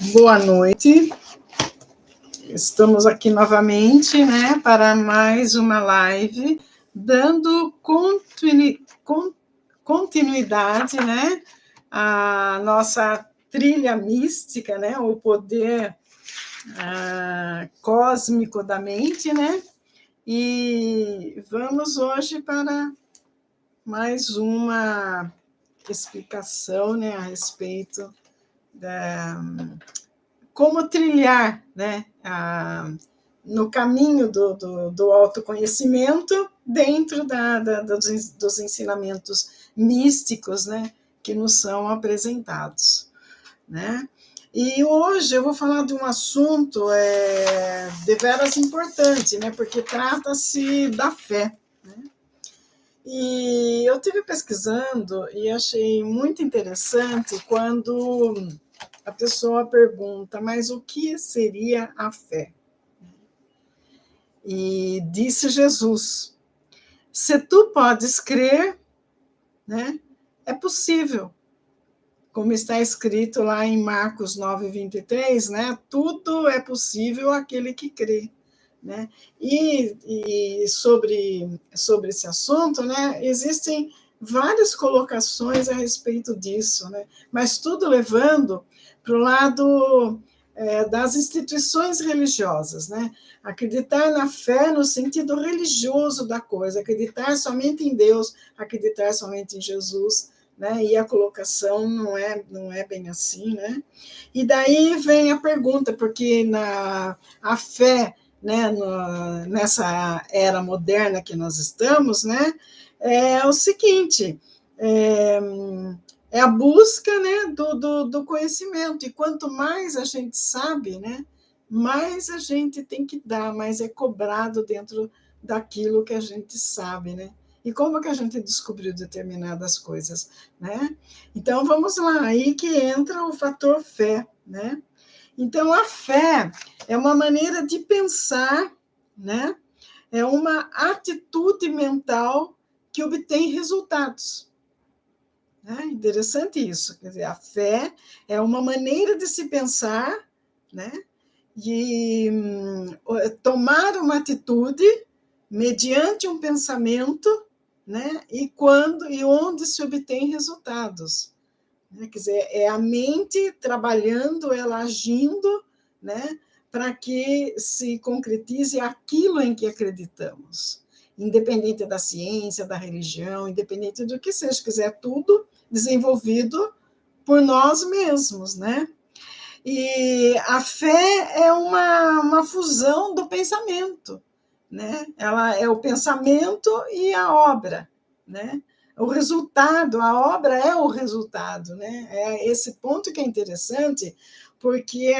Boa noite, estamos aqui novamente, né, para mais uma live, dando continuidade, né, à nossa trilha mística, né, o poder cósmico da mente, né, e vamos hoje para mais uma explicação, né, a respeito da como trilhar, né, no caminho do autoconhecimento dentro dos ensinamentos místicos, né, que nos são apresentados, né? E hoje eu vou falar de um assunto deveras importante, né, porque trata-se da fé, né? E eu estive pesquisando e achei muito interessante quando a pessoa pergunta, mas o que seria a fé? E disse Jesus, se tu podes crer, né, é possível. Como está escrito lá em Marcos 9:23, né, tudo é possível àquele que crê. Né? E sobre esse assunto, né, existem várias colocações a respeito disso, né? Mas tudo levando para o lado das instituições religiosas, né? Acreditar na fé no sentido religioso da coisa, acreditar somente em Deus, acreditar somente em Jesus, né? E a colocação não é bem assim, né? E daí vem a pergunta, porque a fé, né, nessa era moderna que nós estamos, né, é o seguinte, é a busca, né, do conhecimento, e quanto mais a gente sabe, né, mais a gente tem que dar, mais é cobrado dentro daquilo que a gente sabe, né? E como que a gente descobriu determinadas coisas, né? Então, vamos lá, aí que entra o fator fé, né? Então, a fé é uma maneira de pensar, né? É uma atitude mental que obtém resultados. Né? Interessante isso. Quer dizer, a fé é uma maneira de se pensar, né? De tomar uma atitude mediante um pensamento, né? E onde se obtém resultados. Né? Quer dizer, é a mente trabalhando, ela agindo, né, para que se concretize aquilo em que acreditamos, independente da ciência, da religião, independente do que seja, quiser tudo desenvolvido por nós mesmos, né? E a fé é uma fusão do pensamento, né? Ela é o pensamento e a obra, né? O resultado, a obra é o resultado, né? É esse ponto que é interessante, porque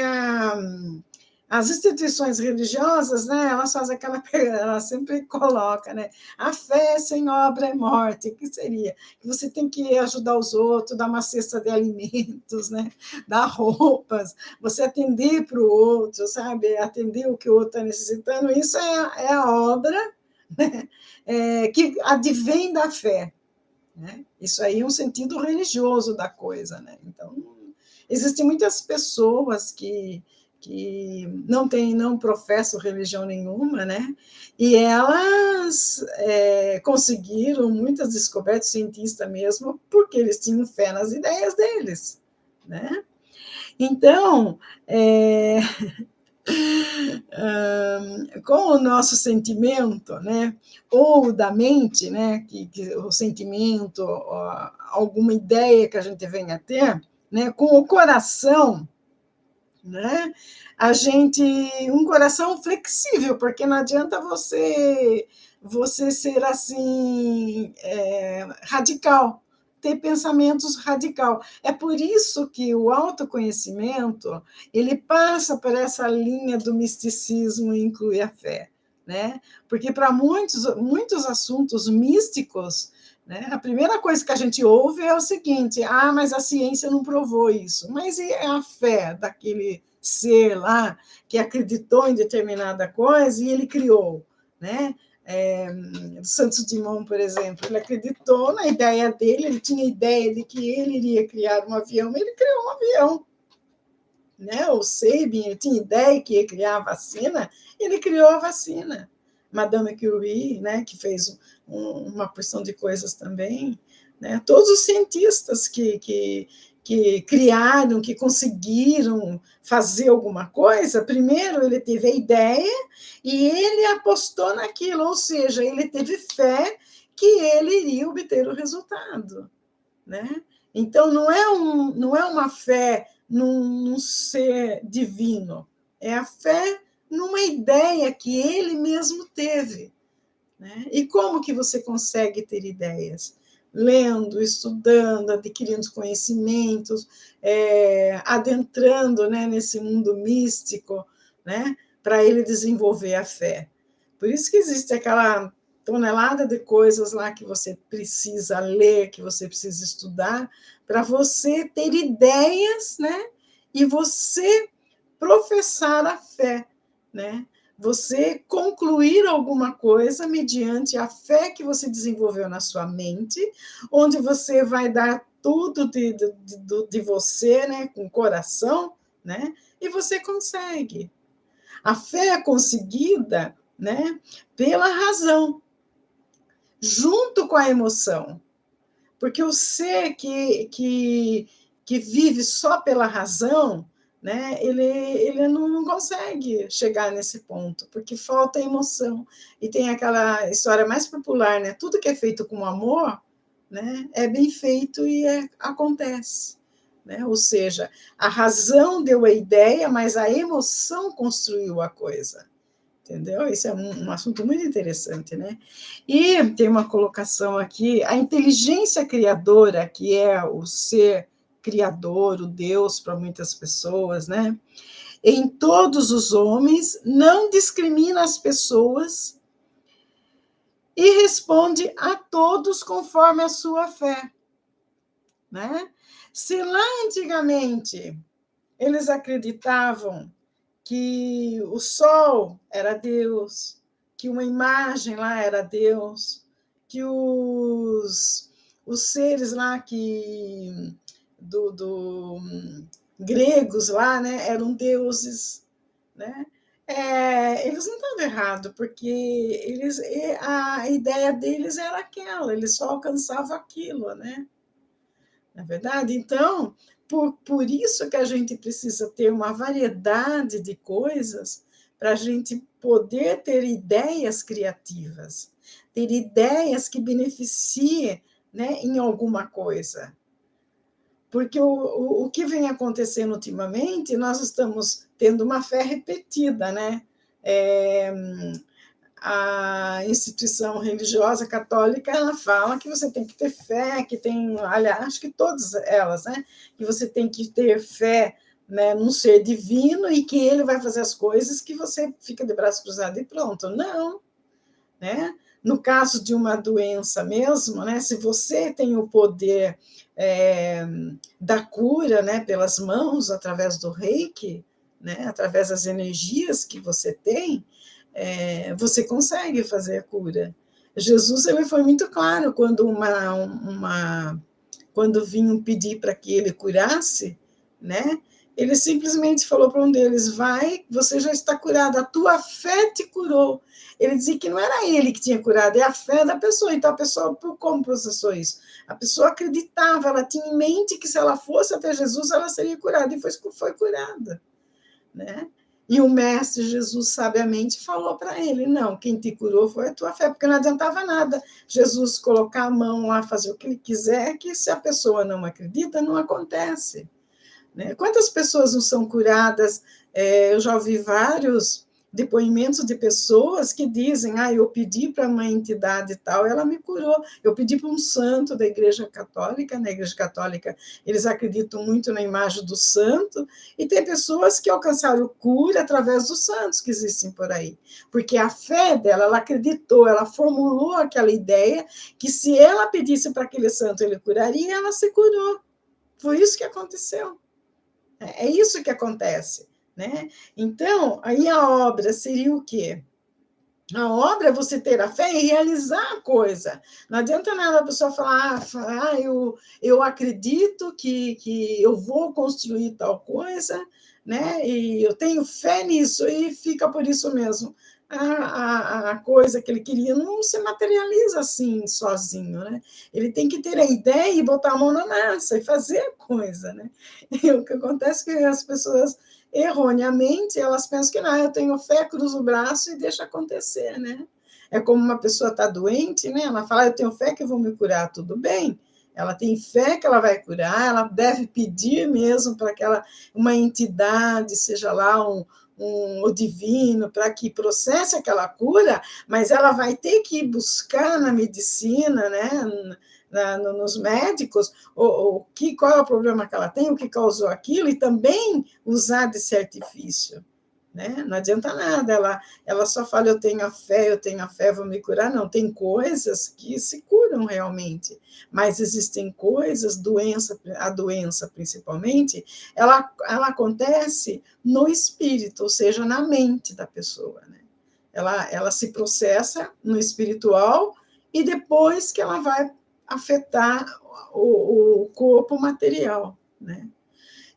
as instituições religiosas, né, elas fazem ela sempre coloca, né, a fé sem obra é morte. O que seria? Que você tem que ajudar os outros, dar uma cesta de alimentos, né, dar roupas, você atender para o outro, sabe, atender o que o outro está necessitando. Isso é a obra, né, que advém da fé. Né? Isso aí é um sentido religioso da coisa, né? Então, existem muitas pessoas que não professam religião nenhuma, né? E elas conseguiram muitas descobertas, cientistas mesmo, porque eles tinham fé nas ideias deles, né? Então, com o nosso sentimento, né, ou da mente, né, que o sentimento, alguma ideia que a gente venha a ter, né, com o coração, né, um coração flexível, porque não adianta você ser assim radical, ter pensamentos radical. É por isso que o autoconhecimento ele passa por essa linha do misticismo e inclui a fé, né? Porque para muitos assuntos místicos, né, a primeira coisa que a gente ouve é o seguinte: mas a ciência não provou isso. Mas e a fé daquele ser lá que acreditou em determinada coisa e ele criou, né? Santos Dumont, por exemplo, ele acreditou na ideia dele, ele tinha ideia de que ele iria criar um avião, ele criou um avião, né? O Sabin, ele tinha ideia que ia criar a vacina, ele criou a vacina. Madame Curie, né, que fez uma porção de coisas também, né? Todos os cientistas que criaram, que conseguiram fazer alguma coisa, primeiro ele teve a ideia e ele apostou naquilo, ou seja, ele teve fé que ele iria obter o resultado, né? Então, não é uma fé num ser divino, é a fé numa ideia que ele mesmo teve, né? E como que você consegue ter ideias? Lendo, estudando, adquirindo conhecimentos, adentrando, né, nesse mundo místico, né, para ele desenvolver a fé. Por isso que existe aquela tonelada de coisas lá que você precisa ler, que você precisa estudar, para você ter ideias, né, e você professar a fé, né? Você concluir alguma coisa mediante a fé que você desenvolveu na sua mente, onde você vai dar tudo de você, né, com o coração, né, e você consegue. A fé é conseguida, né, pela razão, junto com a emoção. Porque o ser que vive só pela razão, né, ele não consegue chegar nesse ponto, porque falta emoção. E tem aquela história mais popular, né? Tudo que é feito com amor, né, é bem feito e acontece. Né? Ou seja, a razão deu a ideia, mas a emoção construiu a coisa. Entendeu? Isso é um assunto muito interessante, né? E tem uma colocação aqui, a inteligência criadora, que é o ser criador, o Deus para muitas pessoas, né? Em todos os homens, não discrimina as pessoas e responde a todos conforme a sua fé, né? Se lá antigamente eles acreditavam que o sol era Deus, que uma imagem lá era Deus, que os seres lá do gregos lá, né, eram deuses, né? Eles não estavam errados, porque a ideia deles era aquela, eles só alcançavam aquilo, né? Na verdade, então, por isso que a gente precisa ter uma variedade de coisas para a gente poder ter ideias criativas, ter ideias que beneficiem, né, em alguma coisa. Porque o que vem acontecendo ultimamente, nós estamos tendo uma fé repetida, né? A instituição religiosa católica, ela fala que você tem que ter fé, que tem, aliás, acho que todas elas, né? Que você tem que ter fé, né, num ser divino e que ele vai fazer as coisas que você fica de braço cruzado e pronto. Não, né? No caso de uma doença mesmo, né? Se você tem o poder da cura, né, pelas mãos, através do reiki, né, através das energias que você tem, você consegue fazer a cura. Jesus, ele foi muito claro quando quando vinham pedir para que ele curasse, né? Ele simplesmente falou para um deles: vai, você já está curado, a tua fé te curou. Ele dizia que não era ele que tinha curado, é a fé da pessoa. Então a pessoa, como processou isso? A pessoa acreditava, ela tinha em mente que se ela fosse até Jesus, ela seria curada, e foi curada, né? E o mestre Jesus sabiamente falou para ele: não, quem te curou foi a tua fé, porque não adiantava nada Jesus colocar a mão lá, fazer o que ele quiser, que se a pessoa não acredita, não acontece. Né? Quantas pessoas não são curadas? Eu já ouvi vários depoimentos de pessoas que dizem: eu pedi para uma entidade tal, ela me curou. Eu pedi para um santo da Igreja Católica, na Igreja Católica eles acreditam muito na imagem do santo, e tem pessoas que alcançaram cura através dos santos que existem por aí, porque a fé dela, ela acreditou, ela formulou aquela ideia que se ela pedisse para aquele santo ele curaria, ela se curou. Foi isso que aconteceu. É isso que acontece, né? Então, aí a obra seria o quê? A obra é você ter a fé e realizar a coisa. Não adianta nada a pessoa falar, eu acredito que eu vou construir tal coisa, né? E eu tenho fé nisso, e fica por isso mesmo. A coisa que ele queria não se materializa assim, sozinho, né? Ele tem que ter a ideia e botar a mão na massa e fazer a coisa, né? E o que acontece é que as pessoas erroneamente, elas pensam que não, eu tenho fé, cruzo o braço e deixa acontecer, né? É como uma pessoa está doente, né? Ela fala, eu tenho fé que eu vou me curar, tudo bem. Ela tem fé que ela vai curar, ela deve pedir mesmo para que uma entidade, seja lá o divino, para que processe aquela cura, mas ela vai ter que buscar na medicina, né? Nos médicos, qual é o problema que ela tem, o que causou aquilo, e também usar desse artifício. Né? Não adianta nada, ela só fala, eu tenho a fé, vou me curar. Não, tem coisas que se curam realmente, mas existem coisas, a doença principalmente, ela acontece no espírito, ou seja, na mente da pessoa. Né? Ela se processa no espiritual e depois que ela vai afetar o corpo material, né?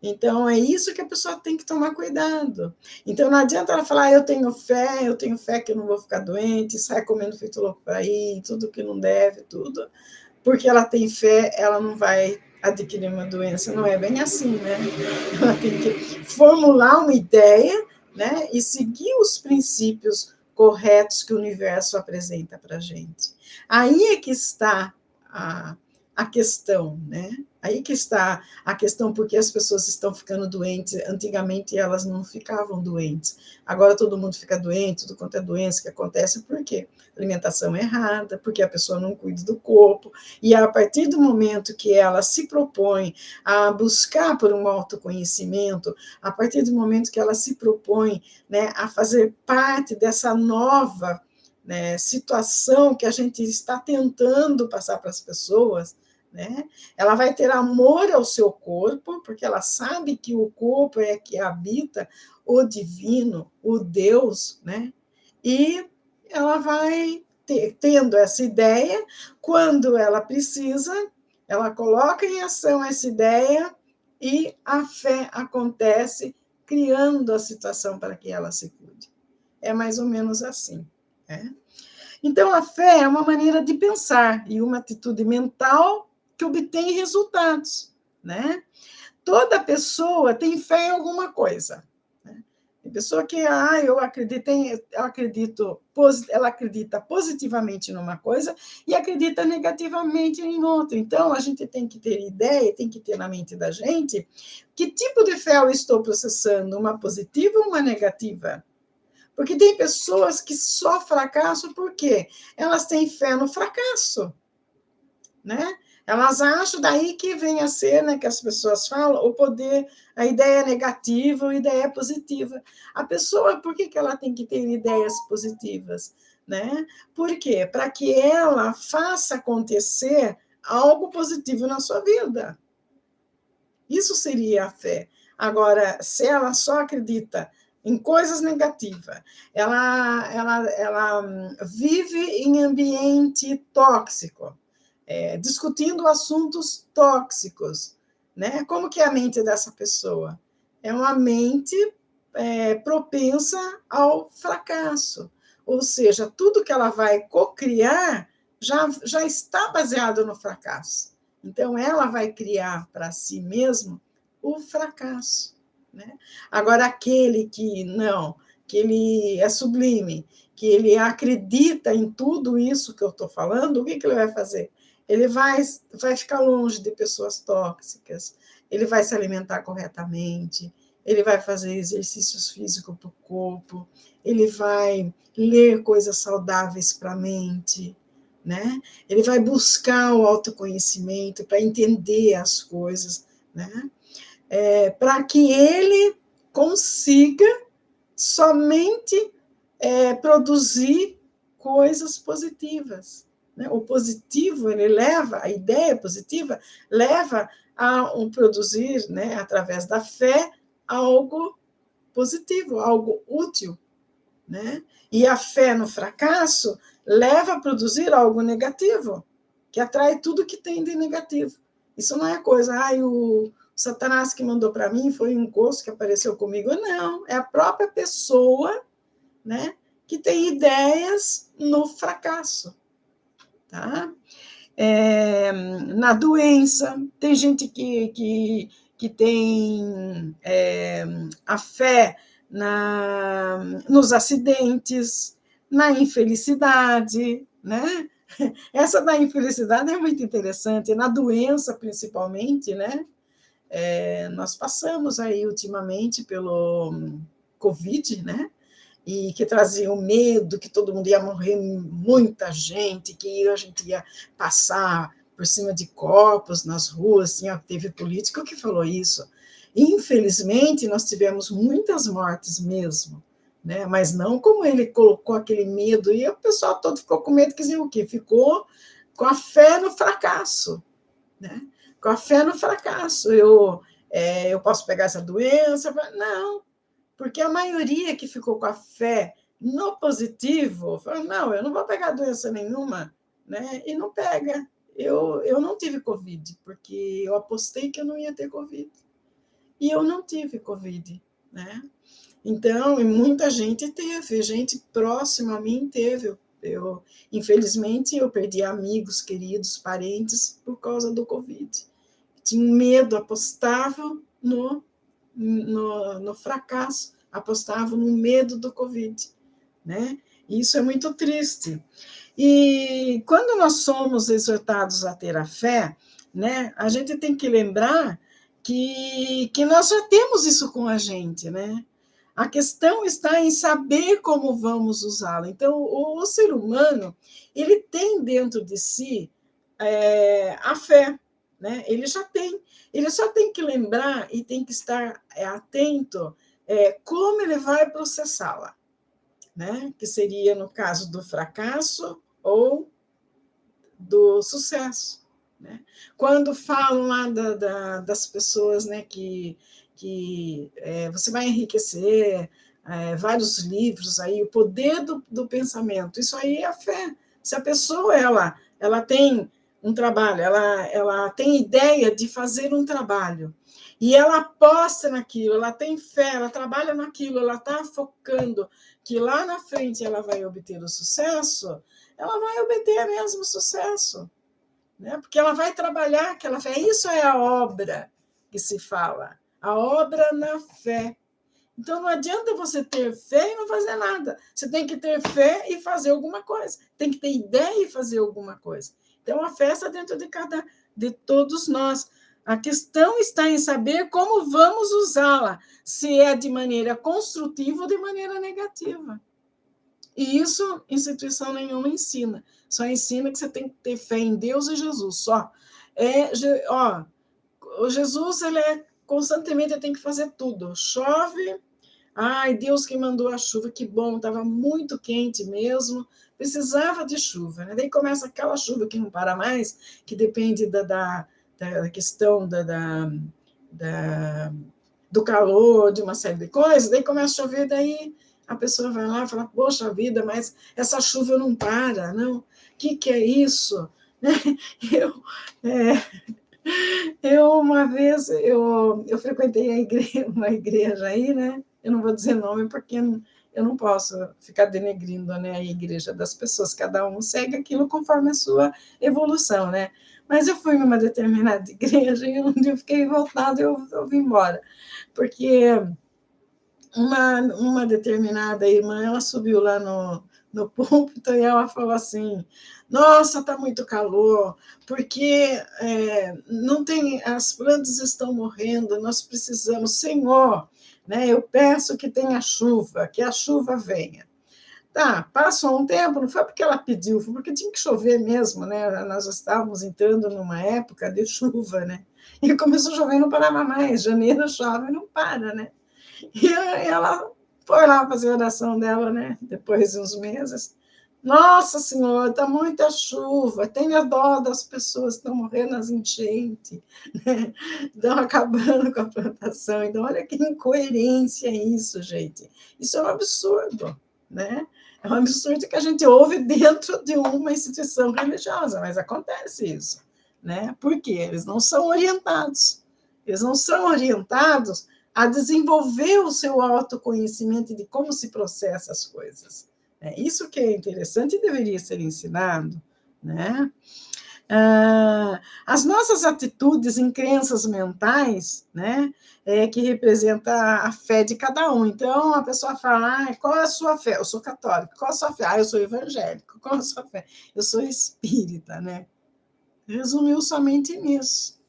Então, é isso que a pessoa tem que tomar cuidado. Então, não adianta ela falar, eu tenho fé que eu não vou ficar doente, sai comendo feito louco por aí, tudo que não deve, tudo, porque ela tem fé, ela não vai adquirir uma doença. Não é bem assim, né? Ela tem que formular uma ideia, né, e seguir os princípios corretos que o universo apresenta para a gente. Aí é que está a, a questão, né? Aí que está a questão, porque as pessoas estão ficando doentes. Antigamente elas não ficavam doentes. Agora todo mundo fica doente, tudo quanto é doença que acontece, por quê? Alimentação errada, porque a pessoa não cuida do corpo, e a partir do momento que ela se propõe a buscar por um autoconhecimento, a partir do momento que ela se propõe, né, a fazer parte dessa nova, né, situação que a gente está tentando passar para as pessoas, né? Ela vai ter amor ao seu corpo, porque ela sabe que o corpo é que habita o divino, o Deus, né? E ela vai tendo essa ideia, quando ela precisa, ela coloca em ação essa ideia e a fé acontece, criando a situação para que ela se cuide. É mais ou menos assim, né? Então, a fé é uma maneira de pensar e uma atitude mental que obtém resultados, né? Toda pessoa tem fé em alguma coisa. Né? Tem pessoa que, ela acredita positivamente numa coisa e acredita negativamente em outra. Então, a gente tem que ter ideia, tem que ter na mente da gente que tipo de fé eu estou processando, uma positiva ou uma negativa? Porque tem pessoas que só fracassam porque elas têm fé no fracasso, né? Elas acham daí que vem a ser, né, que as pessoas falam, o poder, a ideia negativa ou a ideia positiva. A pessoa, por que ela tem que ter ideias positivas? Né? Por quê? Para que ela faça acontecer algo positivo na sua vida. Isso seria a fé. Agora, se ela só acredita em coisas negativas, ela vive em ambiente tóxico, discutindo assuntos tóxicos, né? Como que é a mente dessa pessoa? É uma mente propensa ao fracasso, ou seja, tudo que ela vai cocriar já está baseado no fracasso. Então, ela vai criar para si mesmo o fracasso. Né? Agora, aquele que não, que ele é sublime, que ele acredita em tudo isso que eu estou falando, o que ele vai fazer? Ele vai ficar longe de pessoas tóxicas, ele vai se alimentar corretamente, ele vai fazer exercícios físicos para o corpo, ele vai ler coisas saudáveis para a mente, né? Ele vai buscar o autoconhecimento para entender as coisas, né? Para que ele consiga somente produzir coisas positivas. Né? O positivo, ele leva, a ideia positiva, leva a produzir, né, através da fé, algo positivo, algo útil. né? E a fé no fracasso leva a produzir algo negativo, que atrai tudo que tem de negativo. Isso não é coisa, o Satanás que mandou para mim foi um encosto que apareceu comigo. Não, é a própria pessoa, né, que tem ideias no fracasso. Tá? Na doença, tem gente que tem a fé nos acidentes, na infelicidade, né? Essa da infelicidade é muito interessante, na doença principalmente, né? Nós passamos aí ultimamente pelo Covid, né? E que trazia o medo que todo mundo ia morrer, muita gente, que a gente ia passar por cima de corpos nas ruas, teve político que falou isso. Infelizmente, nós tivemos muitas mortes mesmo, né? Mas não como ele colocou aquele medo, e o pessoal todo ficou com medo, quer dizer o quê? Ficou com a fé no fracasso, né? Com a fé no fracasso. Eu posso pegar essa doença? Não, porque a maioria que ficou com a fé no positivo, falou, não, eu não vou pegar doença nenhuma, né? E não pega. Eu não tive Covid, porque eu apostei que eu não ia ter Covid. E eu não tive Covid, né? Então, e muita gente teve, gente próxima a mim teve. Infelizmente, eu perdi amigos, queridos, parentes, por causa do Covid. Tinha medo, apostavam no fracasso, apostavam no medo do Covid, né? Isso é muito triste. E quando nós somos exortados a ter a fé, né, a gente tem que lembrar que nós já temos isso com a gente, né? A questão está em saber como vamos usá-la. Então, o ser humano, ele tem dentro de si a fé, né? Ele já tem. Ele só tem que lembrar e tem que estar atento como ele vai processá-la, né? Que seria no caso do fracasso ou do sucesso, né? Quando falam lá das pessoas, né, que você vai enriquecer, vários livros aí, o poder do pensamento, isso aí é a fé. Se a pessoa ela tem um trabalho, ela tem ideia de fazer um trabalho, e ela aposta naquilo, ela tem fé, ela trabalha naquilo, ela está focando que lá na frente ela vai obter o sucesso, ela vai obter mesmo sucesso, né? Porque ela vai trabalhar aquela fé. Isso é a obra que se fala, a obra na fé. Então, não adianta você ter fé e não fazer nada. Você tem que ter fé e fazer alguma coisa. Tem que ter ideia e fazer alguma coisa. Então, a fé está dentro de todos nós. A questão está em saber como vamos usá-la, se é de maneira construtiva ou de maneira negativa. E isso, instituição nenhuma ensina. Só ensina que você tem que ter fé em Deus e Jesus, só. O Jesus, constantemente tem que fazer tudo. Chove, ai, Deus que mandou a chuva, que bom, estava muito quente mesmo, precisava de chuva, né? Daí começa aquela chuva que não para mais, que depende da questão do calor, de uma série de coisas, daí começa a chover, daí a pessoa vai lá e fala, poxa vida, mas essa chuva não para, não? O que é isso? Uma vez, eu frequentei uma igreja aí, né? Eu não vou dizer nome porque eu não posso ficar denegrindo, né, a igreja das pessoas, cada um segue aquilo conforme a sua evolução, né? Mas eu fui numa determinada igreja e um dia eu fiquei voltada e eu vim embora, porque uma determinada irmã, ela subiu lá no púlpito e ela falou assim, nossa, está muito calor, porque não tem, as plantas estão morrendo, nós precisamos, Senhor, né, eu peço que tenha chuva, que a chuva venha. Tá, passou um tempo, não foi porque ela pediu, foi porque tinha que chover mesmo, né? Nós estávamos entrando numa época de chuva, né? E começou a chover e não parava mais, janeiro chove e não para, né? E ela foi lá fazer a oração dela, né? Depois de uns meses. Nossa Senhora, está muita chuva, tenha dó das pessoas que estão morrendo nas enchentes, né? Estão acabando com a plantação. Então, olha que incoerência isso, gente. Isso é um absurdo, né? É um absurdo que a gente ouve dentro de uma instituição religiosa, mas acontece isso, né? Por quê? Eles não são orientados. Eles não são orientados a desenvolver o seu autoconhecimento de como se processa as coisas. É isso que é interessante e deveria ser ensinado, né? As nossas atitudes em crenças mentais, né, que representa a fé de cada um. Então, a pessoa fala, qual é a sua fé? Eu sou católico. Qual é a sua fé? Eu sou evangélico. Qual é a sua fé? Eu sou espírita, né? Resumiu somente nisso.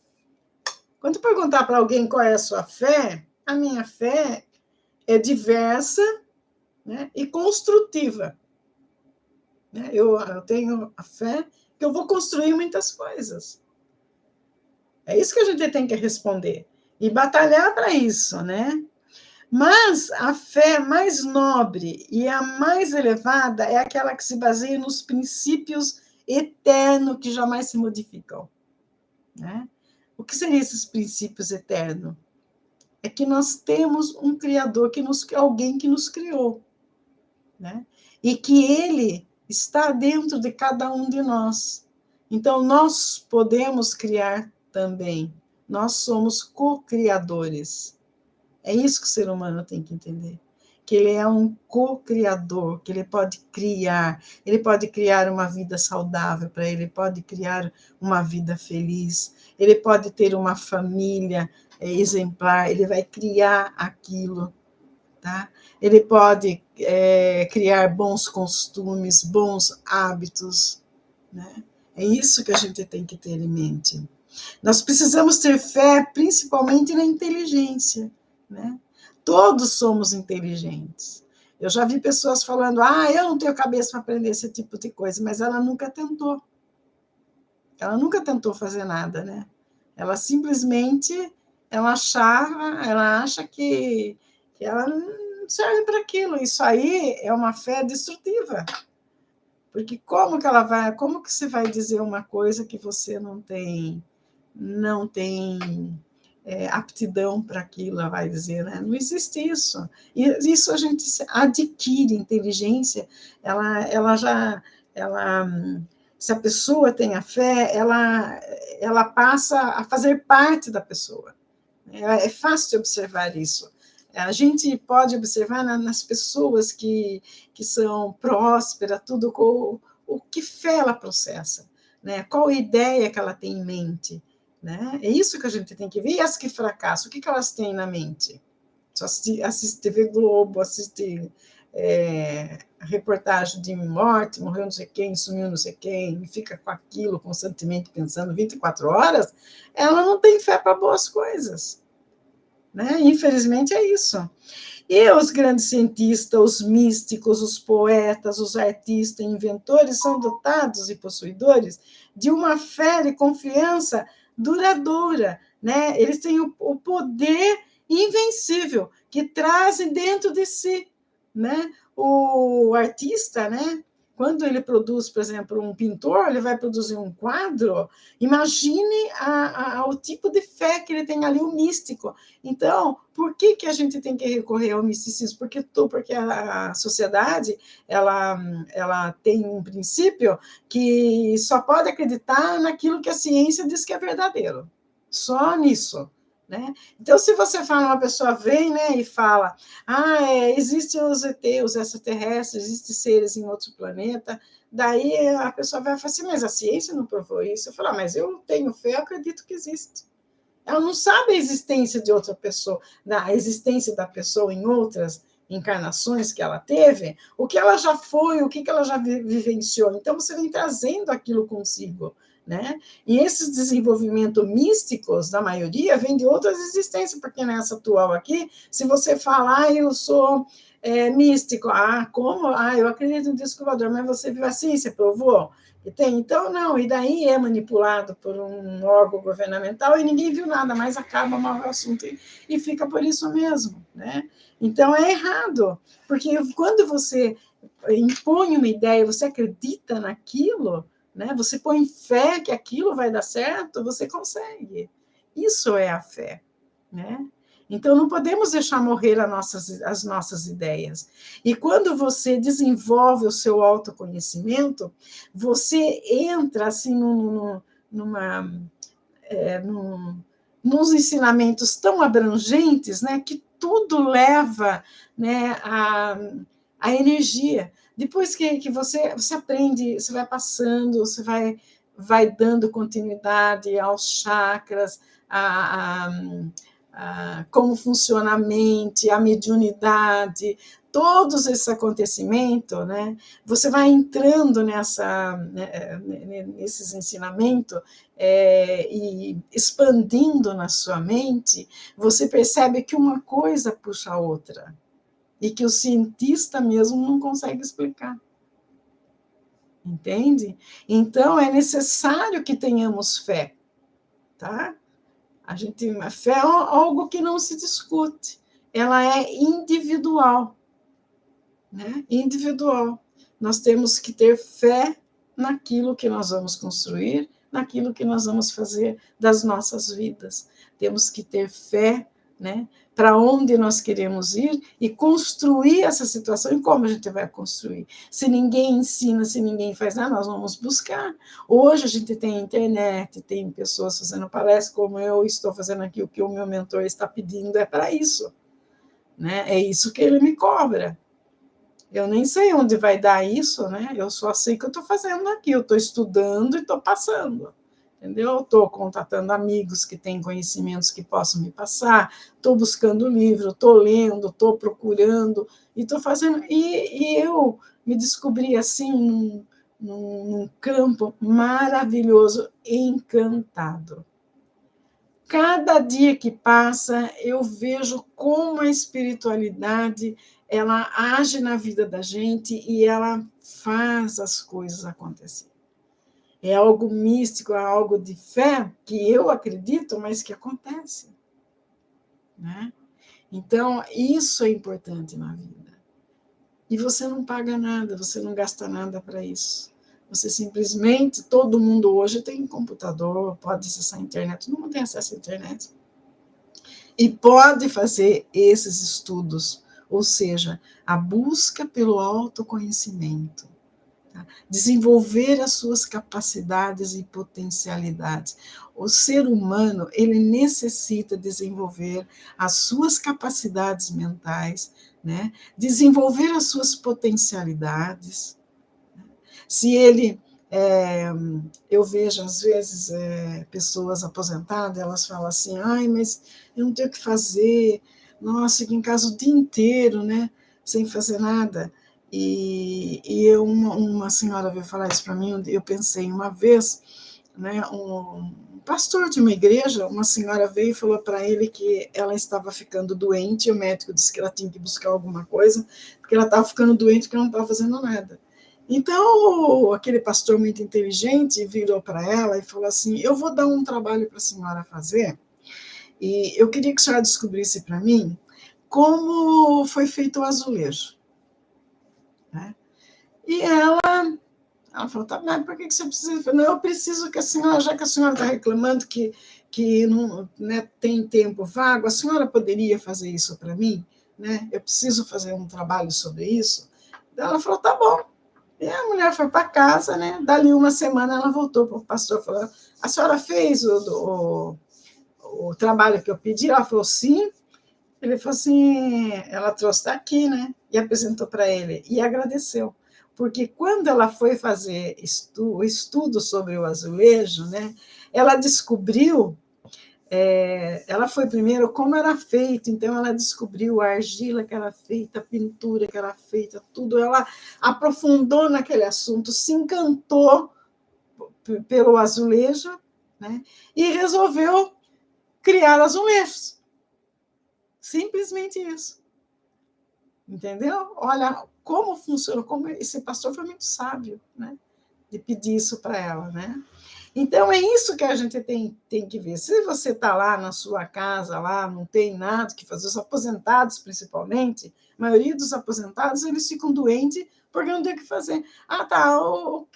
Quando perguntar para alguém qual é a sua fé, a minha fé é diversa, né, e construtiva. Né? Eu tenho a fé que eu vou construir muitas coisas. É isso que a gente tem que responder. E batalhar para isso, né? Mas a fé mais nobre e a mais elevada é aquela que se baseia nos princípios eternos que jamais se modificam. Né? O que seriam esses princípios eternos? É que nós temos um Criador, alguém que nos criou. Né? E que Ele está dentro de cada um de nós. Então, nós podemos criar também. Nós somos co-criadores. É isso que o ser humano tem que entender. Que ele é um co-criador, que ele pode criar uma vida saudável para ele, pode criar uma vida feliz, ele pode ter uma família exemplar, ele vai criar aquilo. Tá? Ele pode criar bons costumes, bons hábitos. Né? É isso que a gente tem que ter em mente. Nós precisamos ter fé, principalmente na inteligência. Né? Todos somos inteligentes. Eu já vi pessoas falando, eu não tenho cabeça para aprender esse tipo de coisa, mas ela nunca tentou. Ela nunca tentou fazer nada, né? Ela simplesmente, ela acha que ela não serve para aquilo. Isso aí é uma fé destrutiva. Porque como que você vai dizer uma coisa que você não tem aptidão para aquilo, ela vai dizer, né? Não existe isso. E isso a gente adquire, inteligência, se a pessoa tem a fé, ela passa a fazer parte da pessoa. É fácil de observar isso. A gente pode observar nas pessoas que são prósperas, tudo com o que fé ela processa, né? Qual ideia que ela tem em mente. Né? É isso que a gente tem que ver. E as que fracassam, o que elas têm na mente? Só assiste TV Globo, assiste reportagem de morte, morreu não sei quem, sumiu não sei quem, e fica com aquilo constantemente pensando 24 horas, ela não tem fé para boas coisas. Né? Infelizmente é isso. E os grandes cientistas, os místicos, os poetas, os artistas, inventores são dotados e possuidores de uma fé e confiança duradoura, né? Eles têm o poder invencível que trazem dentro de si, né? O artista, né? Quando ele produz, por exemplo, um pintor, ele vai produzir um quadro, imagine o tipo de fé que ele tem ali, o místico. Então, por que a gente tem que recorrer ao misticismo? Porque a sociedade ela tem um princípio que só pode acreditar naquilo que a ciência diz que é verdadeiro. Só nisso. Né? Então, se você fala, uma pessoa vem, né, e fala, existem os ET, os extraterrestres, existem seres em outro planeta, daí a pessoa vai falar assim, mas a ciência não provou isso. Eu falo, mas eu tenho fé, eu acredito que existe. Ela não sabe a existência de outra pessoa, a existência da pessoa em outras encarnações que ela teve, o que ela já foi, o que ela já vivenciou. Então, você vem trazendo aquilo consigo. Né? E esses desenvolvimentos místicos, da maioria, vêm de outras existências, porque nessa atual aqui, se você falar, eu sou místico, como? Eu acredito no disco voador, mas você viu a ciência, provou? E tem, então, não, e daí é manipulado por um órgão governamental e ninguém viu nada, mas acaba mal o assunto e fica por isso mesmo. Né? Então, é errado, porque quando você impõe uma ideia, você acredita naquilo, né? Você põe fé que aquilo vai dar certo, você consegue. Isso é a fé. Né? Então, não podemos deixar morrer as nossas ideias. E quando você desenvolve o seu autoconhecimento, você entra assim numa, nos ensinamentos tão abrangentes, né, que tudo leva, né, a energia. Depois que você aprende, você vai passando, você vai dando continuidade aos chakras, a, como funciona a mente, a mediunidade, todos esses acontecimentos, né? Você vai entrando nesses ensinamentos e expandindo na sua mente, você percebe que uma coisa puxa a outra e que o cientista mesmo não consegue explicar. Entende? Então, é necessário que tenhamos fé, tá? A fé é algo que não se discute, ela é individual, né? Individual. Nós temos que ter fé naquilo que nós vamos construir, naquilo que nós vamos fazer das nossas vidas. Temos que ter fé, né, para onde nós queremos ir e construir essa situação. E como a gente vai construir? Se ninguém ensina, se ninguém faz nada, nós vamos buscar. Hoje a gente tem internet, tem pessoas fazendo palestras, como eu estou fazendo aqui, o que o meu mentor está pedindo é para isso, né? É isso que ele me cobra. Eu nem sei onde vai dar isso, né? Eu só sei que eu estou fazendo aqui, eu estou estudando e estou passando, entendeu? Estou contatando amigos que têm conhecimentos que possam me passar, estou buscando livro, estou lendo, estou procurando, e estou fazendo. E eu me descobri assim num campo maravilhoso, encantado. Cada dia que passa, eu vejo como a espiritualidade ela age na vida da gente e ela faz as coisas acontecer. É algo místico, é algo de fé que eu acredito, mas que acontece, né? Então, isso é importante na vida. E você não paga nada, você não gasta nada para isso. Você simplesmente, todo mundo hoje tem computador, pode acessar a internet, todo mundo tem acesso à internet. E pode fazer esses estudos, ou seja, a busca pelo autoconhecimento, tá? Desenvolver as suas capacidades e potencialidades. O ser humano, ele necessita desenvolver as suas capacidades mentais, né? Desenvolver as suas potencialidades. Se ele eu vejo, às vezes, pessoas aposentadas, elas falam assim, ai, mas eu não tenho o que fazer, nossa, aqui em casa o dia inteiro, né, sem fazer nada. E uma senhora veio falar isso para mim, eu pensei uma vez, né, um pastor de uma igreja, uma senhora veio e falou para ele que ela estava ficando doente, e o médico disse que ela tinha que buscar alguma coisa, porque ela estava ficando doente, porque ela não estava fazendo nada. Então, aquele pastor muito inteligente virou para ela e falou assim, eu vou dar um trabalho para a senhora fazer, e eu queria que a senhora descobrisse para mim como foi feito o azulejo. Né? E ela falou, tá, mas por que você precisa? Eu falei, não, eu preciso que a senhora, já que a senhora está reclamando que não, né, tem tempo vago, a senhora poderia fazer isso para mim? Né? Eu preciso fazer um trabalho sobre isso. Ela falou, tá bom. E a mulher foi para casa, né? Dali uma semana ela voltou para o pastor e falou: a senhora fez o trabalho que eu pedi? Ela falou: sim. Ele falou assim: ela trouxe daqui, né? E apresentou para ele e agradeceu. Porque quando ela foi fazer o estudo sobre o azulejo, né? Ela descobriu ela foi primeiro como era feito, então ela descobriu a argila que era feita, a pintura que era feita, tudo. Ela aprofundou naquele assunto, se encantou pelo azulejo, né? E resolveu criar azulejos. Simplesmente isso. Entendeu? Olha como funciona, como esse pastor foi muito sábio, né? De pedir isso para ela, né? Então, é isso que a gente tem que ver. Se você está lá na sua casa, lá, não tem nada que fazer, os aposentados, principalmente, a maioria dos aposentados, eles ficam doentes porque não tem o que fazer. Ah, tá,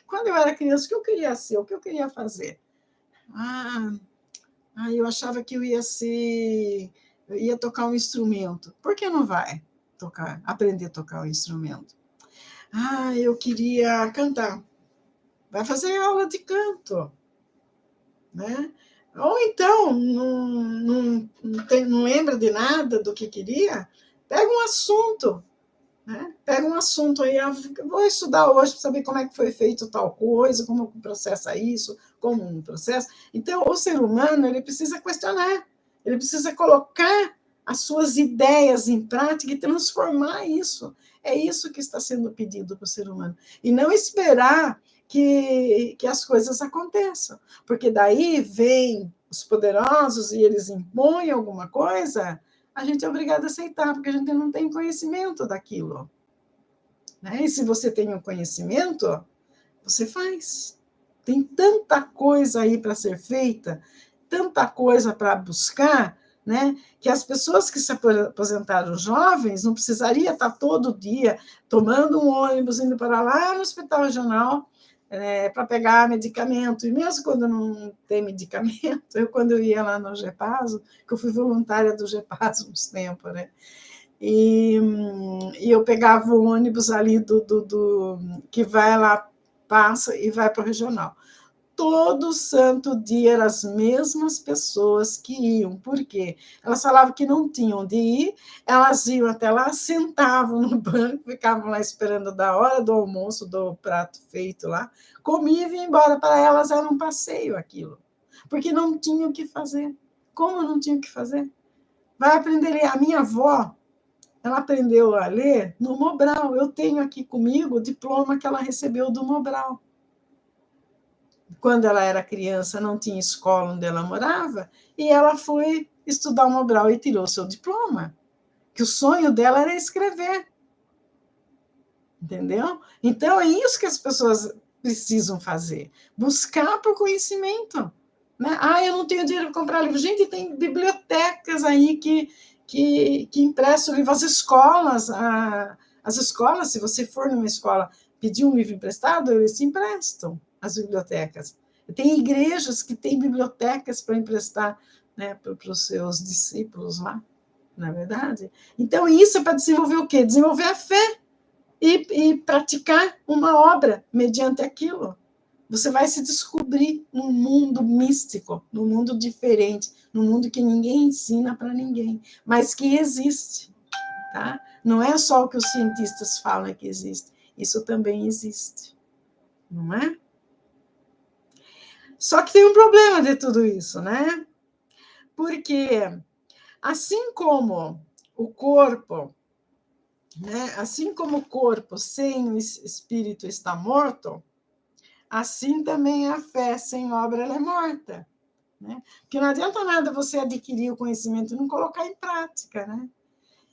quando eu era criança, o que eu queria ser? O que eu queria fazer? Eu achava que eu ia ser ia tocar um instrumento. Por que não vai aprender a tocar um instrumento? Ah, eu queria cantar. Vai fazer aula de canto, né? Ou então, não lembra de nada do que queria, pega um assunto, né? Pega um assunto aí, vou estudar hoje para saber como é que foi feito tal coisa, como processa isso, como um processo. Então, o ser humano, ele precisa questionar, ele precisa colocar as suas ideias em prática e transformar isso. É isso que está sendo pedido para o ser humano. E não esperar que as coisas aconteçam, porque daí vem os poderosos e eles impõem alguma coisa, a gente é obrigado a aceitar, porque a gente não tem conhecimento daquilo. Né? E se você tem o conhecimento, você faz. Tem tanta coisa aí para ser feita, tanta coisa para buscar, né? Que as pessoas que se aposentaram jovens não precisaria estar todo dia tomando um ônibus, indo para lá no hospital regional, para pegar medicamento. E mesmo quando não tem medicamento, quando eu ia lá no GEPASO, que eu fui voluntária do GEPASO uns tempos, né? E eu pegava o ônibus ali que vai lá, passa e vai para o regional. Todo santo dia eram as mesmas pessoas que iam. Por quê? Elas falavam que não tinham de ir, elas iam até lá, sentavam no banco, ficavam lá esperando da hora do almoço, do prato feito lá, comiam e vinham embora. Para elas era um passeio aquilo, porque não tinham o que fazer. Como não tinham o que fazer? Vai aprender a ler. A minha avó, ela aprendeu a ler no Mobral. Eu tenho aqui comigo o diploma que ela recebeu do Mobral. Quando ela era criança, não tinha escola onde ela morava, e ela foi estudar o Mobral e tirou seu diploma, que o sonho dela era escrever. Entendeu? Então, é isso que as pessoas precisam fazer, buscar por conhecimento. Né? Ah, eu não tenho dinheiro para comprar livro. Gente, tem bibliotecas aí que emprestam livro. As escolas, se você for numa escola pedir um livro emprestado, eles te emprestam, as bibliotecas. Tem igrejas que têm bibliotecas para emprestar, né, para os seus discípulos lá, não é verdade? Então, isso é para desenvolver o quê? Desenvolver a fé e praticar uma obra mediante aquilo. Você vai se descobrir num mundo místico, num mundo diferente, num mundo que ninguém ensina para ninguém, mas que existe. Tá? Não é só o que os cientistas falam que existe, isso também existe. Não é? Só que tem um problema de tudo isso, né? Porque, assim como o corpo, né? Assim como o corpo sem o espírito está morto, assim também a fé sem obra ela é morta. Né? Porque não adianta nada você adquirir o conhecimento e não colocar em prática, né?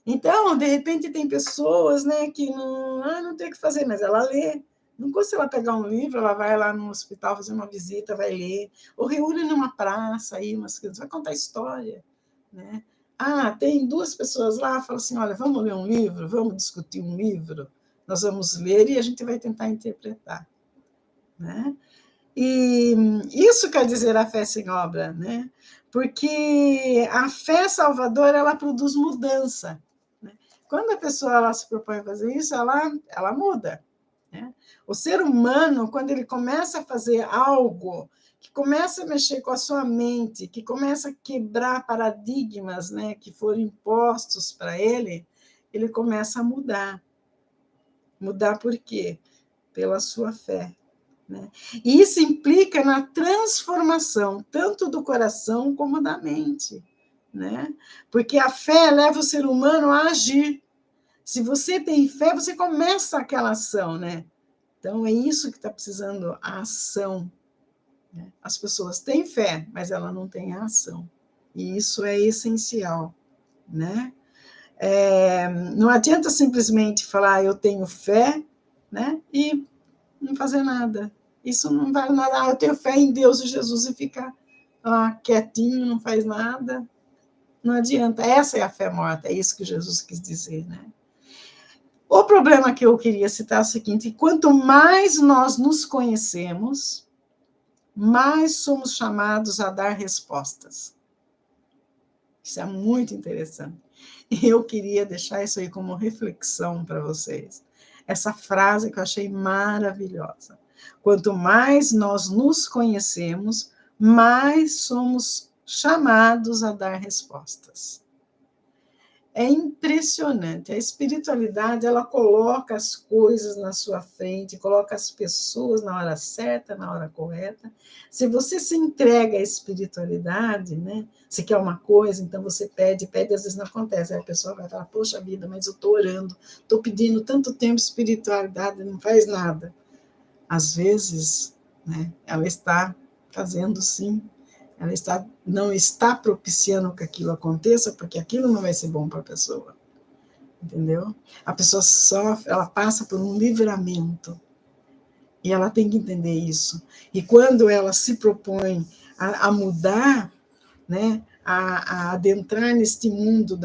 Então, de repente, tem pessoas, né, que não tem o que fazer, mas ela lê. Não custa ela pegar um livro, ela vai lá no hospital fazer uma visita, vai ler, ou reúne numa praça, aí, umas coisas, vai contar história. Né? Ah, tem duas pessoas lá, fala assim, olha, vamos ler um livro, vamos discutir um livro, nós vamos ler e a gente vai tentar interpretar. Né? E isso quer dizer a fé sem obra, né? Porque a fé salvadora, ela produz mudança. Né? Quando a pessoa ela se propõe a fazer isso, ela muda. Né? O ser humano, quando ele começa a fazer algo que começa a mexer com a sua mente, que começa a quebrar paradigmas, né, que foram impostos para ele, ele começa a mudar. Mudar por quê? Pela sua fé. Né? E isso implica na transformação, tanto do coração como da mente. Né? Porque a fé leva o ser humano a agir. Se você tem fé, você começa aquela ação. Né? Então, é isso que está precisando, a ação. Né? As pessoas têm fé, mas ela não tem a ação. E isso é essencial. Né? Não adianta simplesmente falar, eu tenho fé, né? E não fazer nada. Isso não vale nada. Eu tenho fé em Deus e Jesus e ficar lá quietinho, não faz nada. Não adianta. Essa é a fé morta, é isso que Jesus quis dizer. Né? O problema que eu queria citar é o seguinte: quanto mais nós nos conhecemos, mais somos chamados a dar respostas. Isso é muito interessante. E eu queria deixar isso aí como reflexão para vocês. Essa frase que eu achei maravilhosa. Quanto mais nós nos conhecemos, mais somos chamados a dar respostas. É impressionante. A espiritualidade, ela coloca as coisas na sua frente, coloca as pessoas na hora certa, na hora correta. Se você se entrega à espiritualidade, né? Se quer uma coisa, então você pede, às vezes não acontece. Aí a pessoa vai falar, poxa vida, mas eu estou orando, estou pedindo tanto tempo espiritualidade, não faz nada. Às vezes, né, ela está fazendo sim, ela não está propiciando que aquilo aconteça, porque aquilo não vai ser bom para a pessoa, entendeu? A pessoa sofre, ela passa por um livramento, e ela tem que entender isso. E quando ela se propõe a mudar, né, a adentrar neste mundo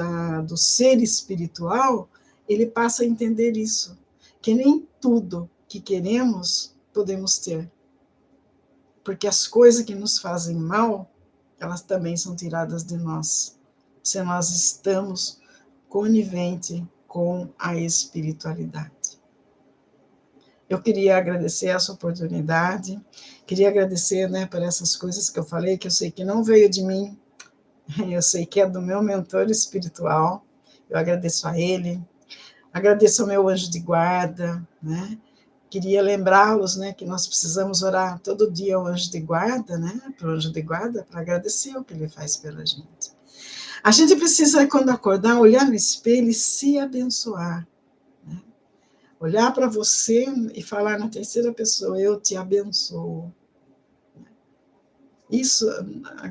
do ser espiritual, ele passa a entender isso, que nem tudo que queremos podemos ter. Porque as coisas que nos fazem mal, elas também são tiradas de nós, se nós estamos conivente com a espiritualidade. Eu queria agradecer essa oportunidade, queria agradecer, né, por essas coisas que eu falei, que eu sei que não veio de mim, eu sei que é do meu mentor espiritual, eu agradeço a ele, agradeço ao meu anjo de guarda, né? Queria lembrá-los, né, que nós precisamos orar todo dia ao anjo de guarda, né, para o anjo de guarda, para agradecer o que ele faz pela gente. A gente precisa, quando acordar, olhar no espelho e se abençoar. Né? Olhar para você e falar na terceira pessoa, eu te abençoo. Isso,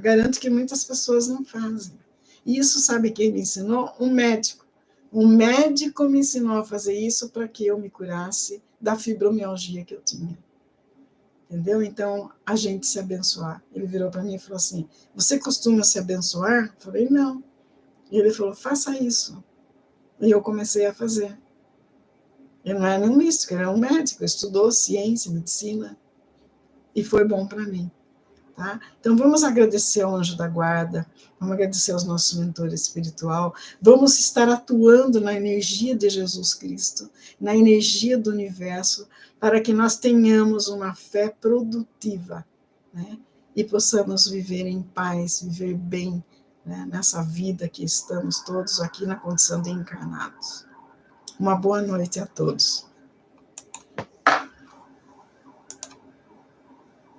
garanto que muitas pessoas não fazem. Isso, sabe quem me ensinou? Um médico. Um médico me ensinou a fazer isso para que eu me curasse da fibromialgia que eu tinha. Entendeu? Então, a gente se abençoar. Ele virou para mim e falou assim, você costuma se abençoar? Eu falei, não. E ele falou, faça isso. E eu comecei a fazer. Ele não era nenhum místico, ele era um médico, estudou ciência, medicina, e foi bom para mim. Tá? Então, vamos agradecer ao anjo da guarda, vamos agradecer aos nossos mentores espiritual, vamos estar atuando na energia de Jesus Cristo, na energia do universo, para que nós tenhamos uma fé produtiva, né? E possamos viver em paz, viver bem, né? Nessa vida que estamos todos aqui na condição de encarnados. Uma boa noite a todos.